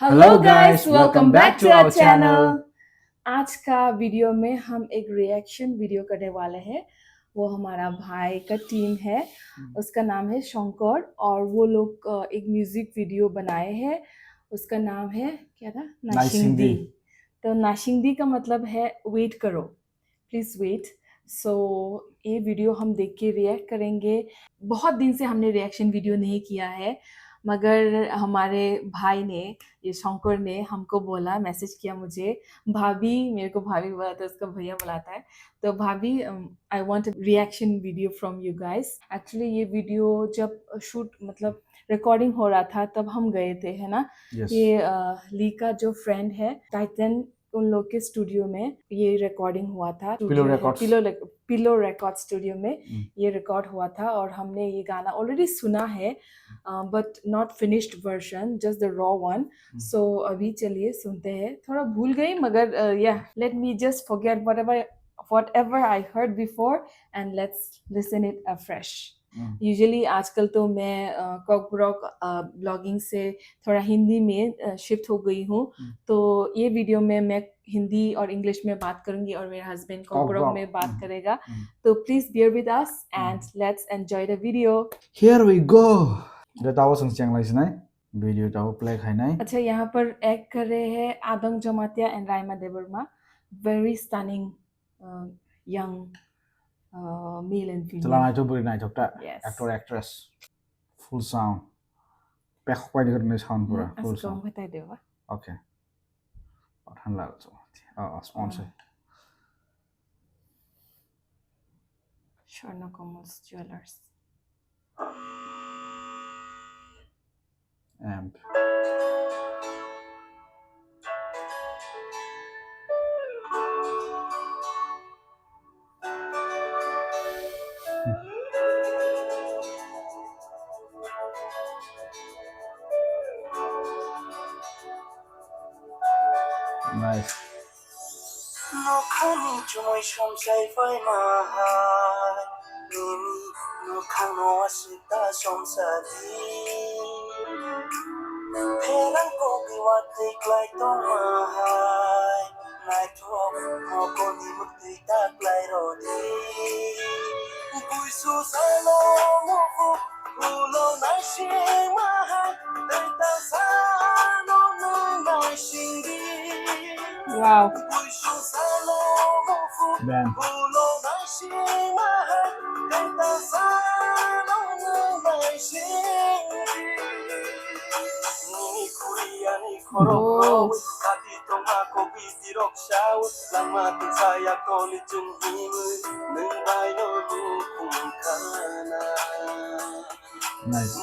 Hello guys, welcome back to our channel. आज का video में हम एक रिएक्शन वीडियो करने वाले हैं। वो हमारा भाई का टीम है, उसका नाम है शंकर और वो लोग एक म्यूजिक वीडियो बनाए हैं। उसका नाम है क्या था? नाशिंदी। तो नाशिंदी का मतलब है वेट करो, प्लीज वेट। सो ये वीडियो हम देख के रिएक्ट करेंगे। बहुत दिन से हमने रिएक्शन वीडियो नहीं किया है, मगर हमारे भाई ने, ये शंकर ने हमको बोला, मैसेज किया मुझे, भाभी, मेरे को भाभी बोला था, उसका भैया बुलाता है। तो भाभी, I want reaction video from you guys. Actually ये वीडियो जब शूट मतलब रिकॉर्डिंग हो रहा था तब हम गए थे, है ना। ये ली का जो फ्रेंड है टाइटन, उन लोग के स्टूडियो में ये रिकॉर्डिंग हुआ था। पिलो रिकॉर्ड स्टूडियो में ये रिकॉर्ड हुआ था और हमने ये गाना ऑलरेडी सुना है, but not finished version, just the raw one. So अभी चलिए सुनते हैं। थोड़ा भूल गई, मगर या let me just forget whatever I heard before and let's listen it afresh. Usually आजकल तो मैं कॉकब्रॉक ब्लॉगिंग से थोड़ा हिंदी में शिफ्ट हो गई हूँ। तो ये वीडियो में मैं हिंदी और इंग्लिश में बात करूंगी और मेरा हस्बैंड कॉकब्रॉक में बात करेगा। तो please bear with us and let's enjoy the video. Here we go. The tawo sengsiang lai sinai video tawo play khainai. अच्छा, यहाँ पर एक्ट कर रहे हैं Adam Jamatia and Raima Debbarma. Very stunning young male and female. Telangai tu beri nai chokta. Yes. Actor actress. Full sound. Pek pai dekat ni sound pura. Full sound. Asal kau tahu apa? Okay. Orhan lal so. Sponsor. Sharna Commerce Jewelers. Amp. Nice. No khani chumai somsai fai mahai nimi no khano asita somsadi phelang ko biwa take like to mahai nai tho mo ko ni mukti tak lai rodi pui su salo mo fu ulo nai shi mahai dai ta sa no nai shindi. Wow. Ben. Oh. Nice.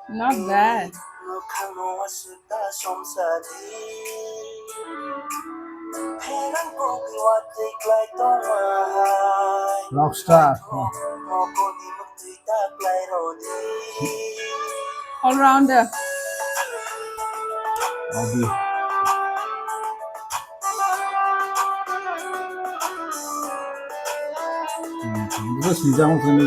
Not bad. Rockstar. All rounder. Obi. Terus di jamu sini.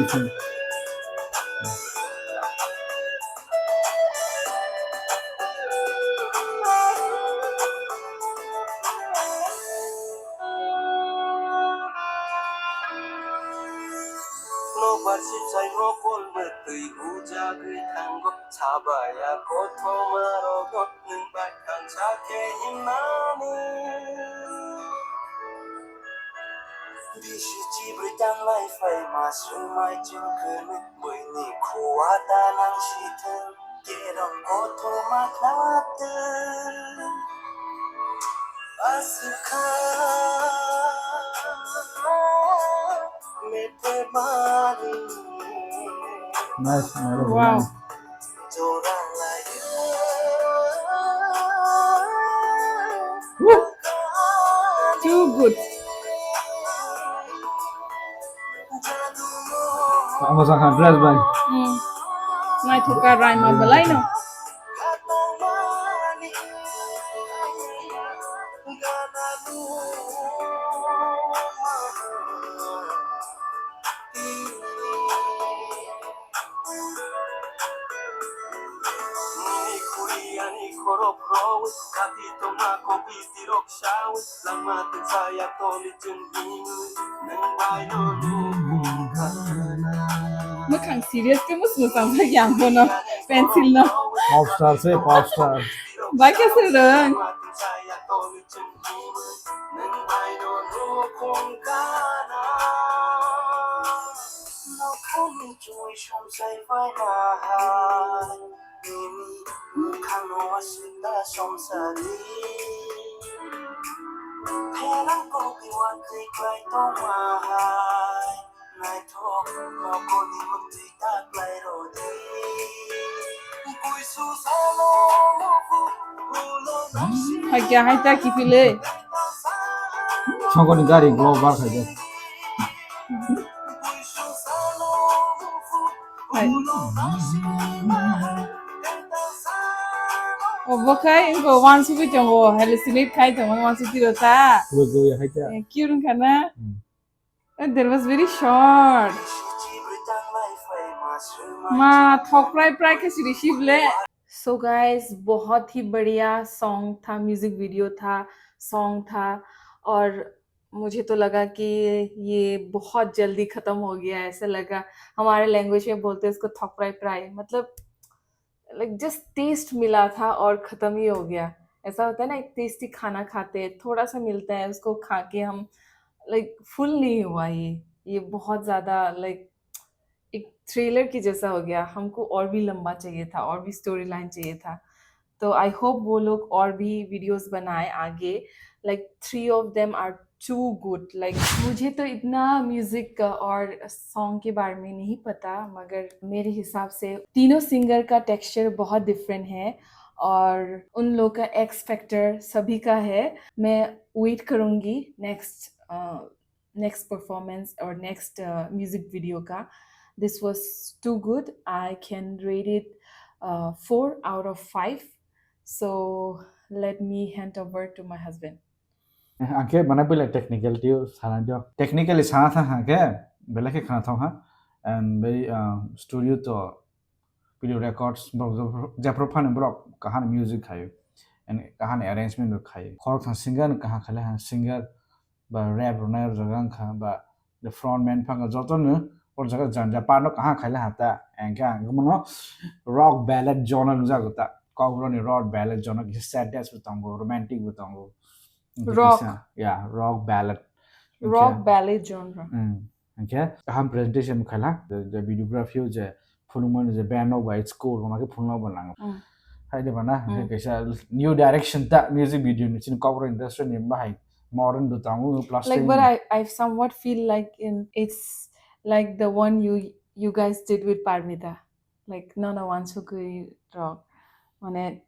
Nice. Wow. Woo. Too good. Ang masakan dress bang. Nai tukar Raima Balai no. ni gananu ni kuya ni korop row kati toma kopi tirok shaw lama saya toli jenging nang bai no kana เมื่อครั้ง serious ก็มาสู่สังสักอย่างบนเนาะ pencil เนาะ pop star se pop star Vai que se rang. Hai kya hai ta ki pile. chongoni gari global khaje Hai. Wo khai inko wan su bi chong wo hallucinate khai chong wan su ti rota. go ya haja Kyun khana. There was very short. Ma thok prai prai ke receive le. So guys बहुत ही बढ़िया song था music video था song था और मुझे तो लगा कि ये बहुत जल्दी खत्म हो गया ऐसा लगा हमारे लैंग्वेज में बोलते हैं इसको थोपराई प्राई मतलब लाइक जस्ट टेस्ट मिला था और खत्म ही हो गया ऐसा होता है ना एक टेस्टी खाना खाते हैं थोड़ा सा मिलता है उसको खा के हम लाइक फुल नहीं हुआ ये बहुत ज्यादा लाइक एक थ्रिलर की जैसा हो गया हमको और भी लंबा चाहिए था और भी स्टोरी लाइन चाहिए था तो आई होप वो लोग और भी वीडियोस बनाए आगे like 3 of them are too good like मुझे तो इतना म्यूजिक और सॉन्ग के बारे में नहीं पता मगर मेरे हिसाब से तीनों सिंगर का टेक्सचर बहुत डिफरेंट है और उन लोग का एक्स फैक्टर सभी का है मैं वेट करूंगी नेक्स्ट परफॉर्मेंस और नेक्स्ट म्यूजिक वीडियो का this was too good I can rate it 4 out of 5 so let me hand over to my husband anke mana pila technical tio sana dio technically sana tha ha ke bela ke khana tha ha and very studio to video records ja profane bro kahan music khayo and kahan arrangement ro khayo khor khan singer kaha khala ha singer ba rap runner jagang kha ba the front man phanga joton और जगह Japan no कहाँ खाइला हाता एंका गमनो rock ballad genre नुजा गता काउरो रॉक बैलेड genre कि सैड डेस बतांगो रोमांटिक बतांगो Rock. Rock ballad rock ballet genre okay हम प्रेजेंटेशन खाला द वीडियोग्राफी जे फुलमन जे बैंड नो वाइट स्कोर मा के फुलनो बनांगो हाइदे बना कैसा न्यू डायरेक्शन ता म्यूजिक वीडियो नि चिन काउरो इंडस्ट्री नि बाहाय modern बतांगो plus like but I somewhat feel like it's like the one you guys did with Parmita like no one so good rock mane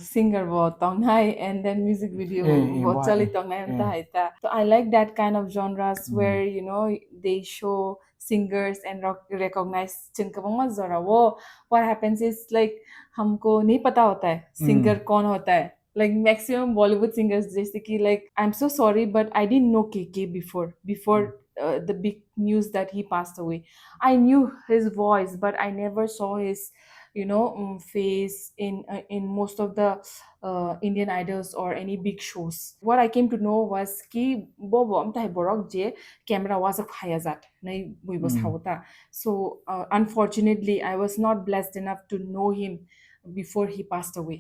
singer wo tongnai and then music video wo chali tongnai anta haita so I like that kind of genres where you know they show singers and recognize chinkabang jara wo what happens is like हमको नहीं पता होता है singer कौन होता है like maximum Bollywood singers जैसे कि like I'm so sorry but I didn't know KK before the big news that he passed away I knew his voice but I never saw his you know face in most of the Indian idols or any big shows what I came to know was ki bobo am tai borok je camera was of hayazat nai buibos hauta so unfortunately I was not blessed enough to know him before he passed away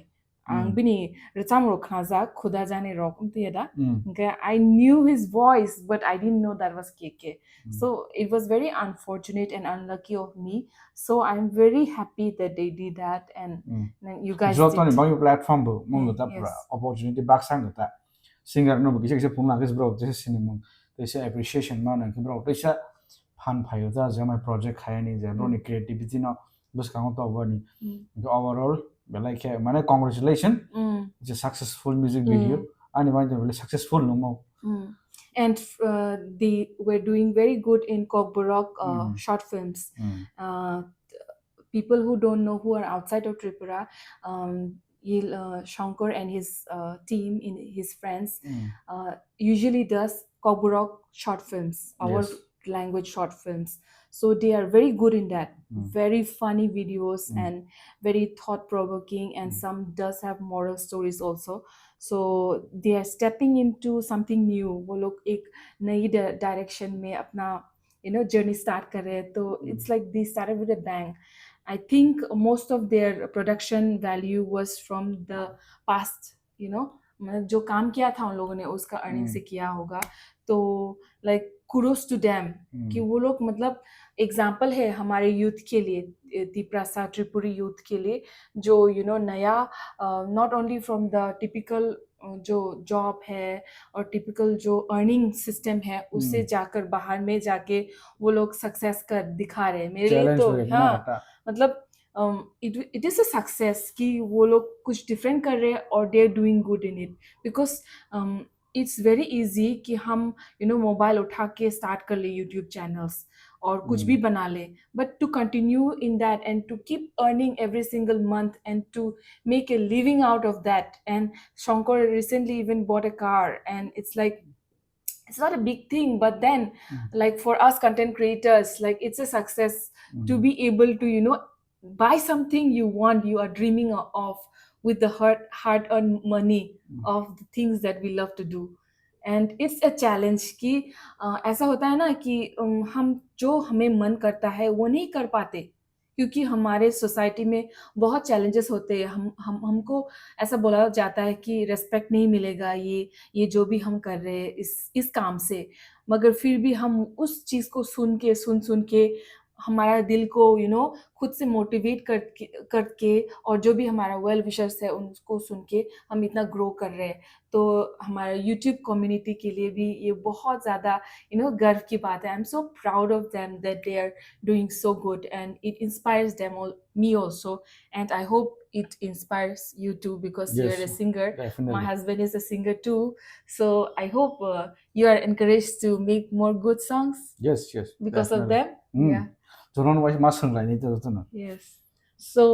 ang bini rechamro khaza khuda jane rock umtiyada okay I knew his voice but I didn't know that was KK so it was very unfortunate and unlucky of me so I'm very happy that they did that and you guys Jotoni did. bang platform bu mong ta pra opportunity bak sang ta singer no bu kise phumna kis bro je cinema tese appreciation ma na bro tese fan phayo ta je my project khai ni je bro ni creativity no bus kang to ba ni overall like mane congratulations it's a successful music video and one really successful no more and they were doing very good in Kokborok short films people who don't know who are outside of Tripura Shankar and his team, in his friends, Mm. usually does Koburok short films, our Yes. language short films. So they are very good in that. Mm. Very funny videos Mm. and very thought provoking, and Mm. some does have moral stories also. So they are stepping into something new. वो लोग एक नई direction में अपना journey start कर रहे हैं. तो it's like they started with a bang. I think most of their production value was from the past, मतलब जो काम किया था उन लोगों ने उसका अर्निंग से किया होगा. तो लाइक कुडोस टू डैम कि वो लोग मतलब एग्जाम्पल है हमारे यूथ के लिए, तिप्रासा त्रिपुरी यूथ के लिए, जो नया, not only from the typical जो जॉब है और टिपिकल जो अर्निंग सिस्टम है उससे जाकर बाहर में जाके वो लोग सक्सेस कर दिखा रहे हैं. मेरे लिए Challenge तो हो गया हाँ, ना. मतलब इट इज अ सक्सेस कि वो लोग कुछ डिफरेंट कर रहे हैं और they are doing good in it. Because it's very easy कि हम मोबाइल उठा के स्टार्ट कर ले यूट्यूब चैनल्स और कुछ भी बना ले, but to continue in that and to keep earning every single month and to make a living out of that. And Shankar recently even bought a car, and it's like it's not a big thing, but then like for us content creators, like it's a success to be able to buy something you want, you are dreaming of, with the hard earned money of the things that we love to do. And it's a challenge कि ऐसा होता है ना कि हम जो हमें मन करता है वो नहीं कर पाते, क्योंकि हमारे सोसाइटी में बहुत चैलेंजेस होते हैं. हम हमको ऐसा बोला जाता है कि रेस्पेक्ट नहीं मिलेगा ये जो भी हम कर रहे हैं इस काम से. मगर फिर भी हम उस चीज को सुन के हमारा दिल को खुद से मोटिवेट करके और जो भी हमारा वेल विशर्स है उनको सुन के हम इतना ग्रो कर रहे हैं. तो हमारा यूट्यूब कम्युनिटी के लिए भी ये बहुत ज़्यादा गर्व की बात है. I am so proud of them that they are doing so good, and it inspires me also, and I hope it inspires you too, because Yes, you're a singer. definitely. My husband is a singer too, so I hope you are encouraged to make more good songs Yes, because of definitely. them. Yeah. 저런 와이 마스라니 저는. Yes. So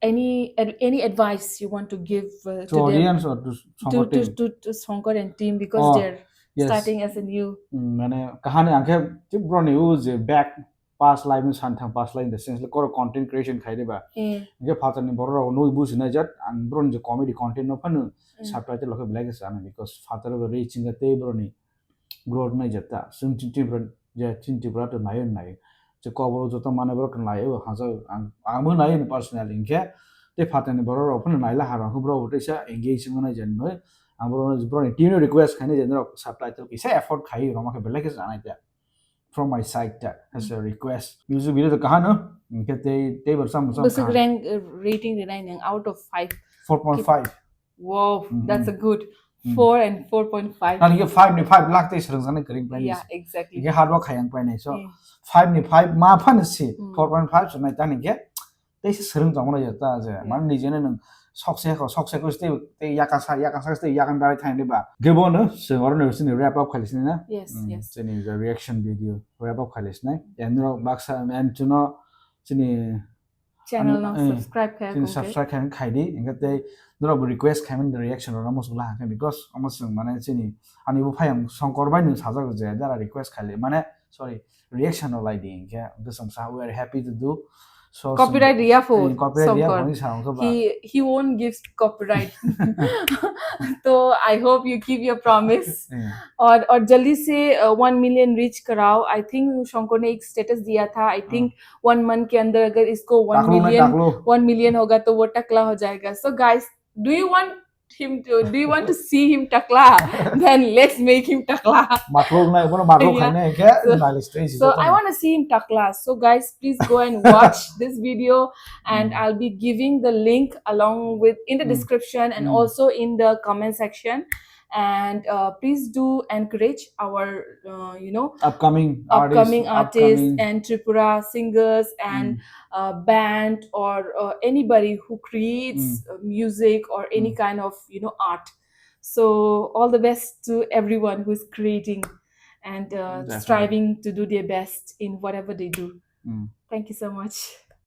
any advice you want to give To to them, audience or to Shankar team? to Shankar and team, because they're yes. starting as a new. माने कहानी आंखे जो bro news back past life में सान्थां past life in the sense like core content creation खाइदे बा ये फातर नि बरो नो बुझ न जत आं ब्रो जो comedy content न फनु subtitle लखे ब्लैक साने because फातर ब reaching ते ब्रो नि growth न जता सुन चिंटी ब्रो जे चिंटी ब्रो तो नाय नाय जो कबरो जो तो माने ब्रो तो नाय हाजा आं मो नाय पर्सनली इनके ते फातर नि बरो फनु नायला हारा खु ब्रो उतेसा engage न जन नो आं ब्रो नि टीम रिक्वेस्ट खाने जन subtitle किसे effort खाइ रमा के ब्लैक साने ते from my side that as a request. Music video to kahano, get they were some Basic rank rating designing out of 5. 4.5. Wow, that's a good 4 and 4.5. And you 5 ni 5 lakh they serang sana kering plan. Yeah, exactly. You hard work hayang plan so 5 ni 5 ma fan si 4.5 so na tani get they serang jamona jata je man ni jene nang सक्से को stay याका stay याकन बारे थाइन बा गेबो न saver न सिनि wrap up खालिस न yes सिनि रिएक्शन भिडियो रैप अप खालिस न एन्ड्रो बाक्सा एन्ड चुनो सिनि channel no subscribe खाय सिनि सब्सक्राइब खाइन खाइदि इंगते नरो रिक्वेस्ट खाइन द रिएक्शन र मस ला खाय बिकॉज अमस माने सिनि अनि बो फायम संकर बाय न साजा जे दारा रिक्वेस्ट खाले माने सॉरी रिएक्शन लाइदि इंगे द समसा we are happy to do. So copyright riya for Shankar. He won't give copyright. So I hope you keep your promise. और जल्दी से 1 million reach कराओ. I think शंकर ने एक status दिया था. I think 1 month के अंदर अगर इसको 1 million होगा तो वो टकला हो जाएगा. So guys, do you want to see him takla? Then let's make him takla. So I want to see him takla. So guys, please go and watch this video, and I'll be giving the link along with in the description and also in the comment section. And please do encourage our upcoming artists and Tripura singers and band or anybody who creates music or any kind of art. So all the best to everyone who is creating and striving to do their best in whatever they do. Thank you so much.